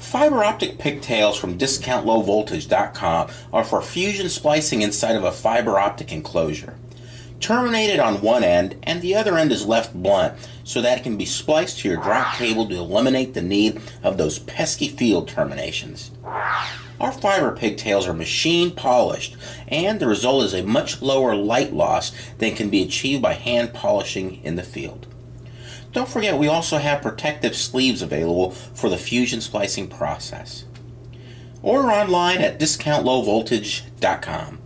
Fiber optic pigtails from DiscountLowVoltage.com are for fusion splicing inside of a fiber optic enclosure. Terminated on one end and the other end is left blunt so that it can be spliced to your drop cable to eliminate the need of those pesky field terminations. Our fiber pigtails are machine polished and the result is a much lower light loss than can be achieved by hand polishing in the field. Don't forget we also have protective sleeves available for the fusion splicing process. Order online at DiscountLowVoltage.com.